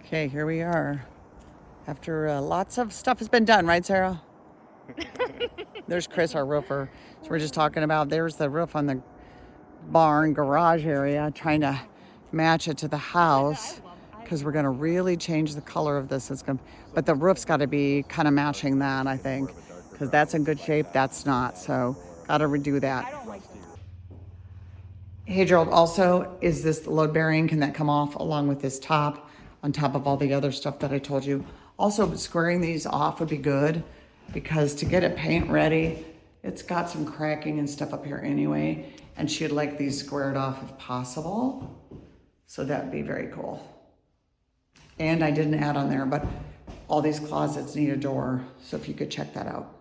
Okay, here we are. After lots of stuff has been done, right, Sarah? There's Chris, our roofer. So we're just talking about, there's the roof on the barn garage area, trying to match it to the house because we're going to really change the color of this. But the roof's got to be kind of matching that, I think, because that's in good shape. That's not. So got to redo that. Hey, Gerald, also, is this load bearing? Can that come off along with this top on top of all the other stuff that I told you? Also, squaring these off would be good because to get it paint ready, it's got some cracking and stuff up here anyway. And she'd like these squared off if possible. So that'd be very cool. And I didn't add on there, but all these closets need a door. So if you could check that out.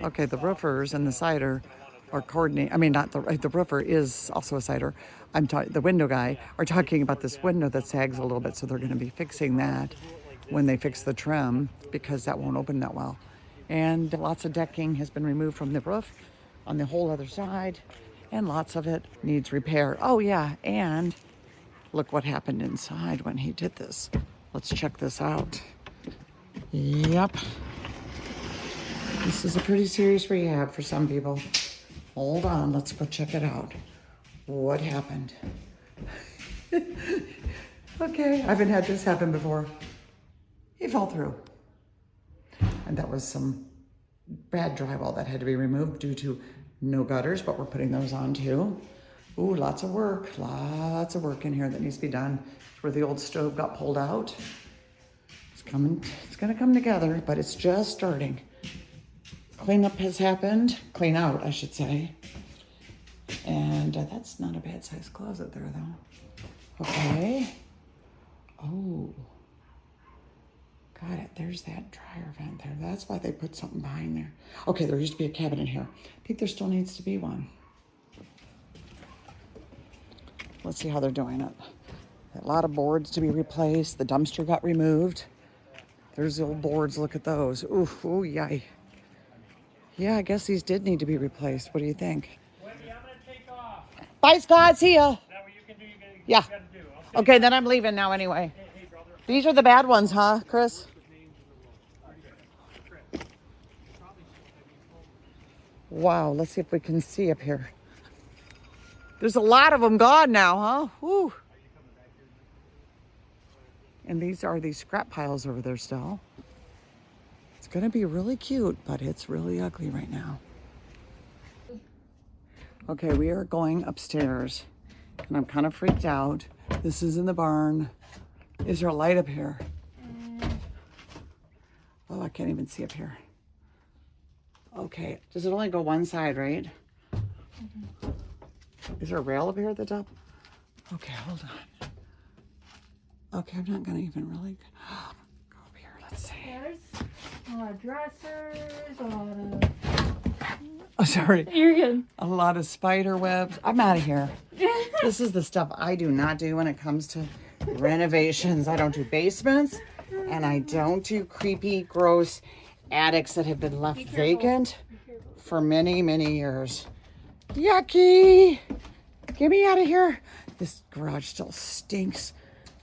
Okay, the roofers and the cider are coordinating. I mean, not the roofer is also a cider. The window guy are talking about this window that sags a little bit. So they're going to be fixing that when they fix the trim because that won't open that well. And lots of decking has been removed from the roof on the whole other side. And lots of it needs repair. Oh yeah, and look what happened inside when he did this. Let's check this out. Yep. This is a pretty serious rehab for some people. Hold on, let's go check it out. What happened? Okay, I haven't had this happen before. He fell through. And that was some bad drywall that had to be removed due to no gutters, but we're putting those on too. Ooh, lots of work in here that needs to be done. Where the old stove got pulled out. It's gonna come together, but it's just starting. Cleanup has happened, clean out, I should say. And that's not a bad sized closet there though. Okay. Oh, got it, there's that dryer vent there. That's why they put something behind there. Okay, there used to be a cabinet here. I think there still needs to be one. Let's see how they're doing it. A lot of boards to be replaced. The dumpster got removed. There's the old boards, look at those. Ooh, yay. Yeah, I guess these did need to be replaced. What do you think? Wendy, I'm gonna take off. Bye, Scott, see ya. Is that what you can do? You Yeah. gotta do. Okay, then I'm leaving now anyway. Hey, brother. These are the bad ones, huh, Chris? Wow, let's see if we can see up here. There's a lot of them gone now, huh? Woo. And these are these scrap piles over there still. It's gonna be really cute, but it's really ugly right now. Okay, we are going upstairs and I'm kind of freaked out. This is in the barn. Is there a light up here? Oh, I can't even see up here. Okay, does it only go one side, right? Mm-hmm. Is there a rail up here at the top? Okay, hold on. Okay, I'm not gonna even really go up here. Let's see. There's a lot of dressers, a lot of... Oh, sorry. You're good. A lot of spider webs. I'm out of here. This is the stuff I do not do when it comes to renovations. I don't do basements, and I don't do creepy, gross attics that have been left vacant for many, many years. Yucky! Get me out of here. This garage still stinks.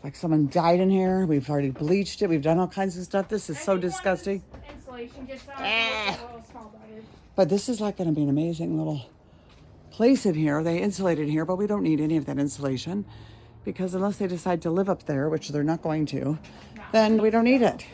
Like someone died in here. We've already bleached it. We've done all kinds of stuff. This is so disgusting. Insulation just small butter. But this is like going to be an amazing little place in here. They insulated here, but we don't need any of that insulation because unless they decide to live up there, which they're not going to, then we don't need it.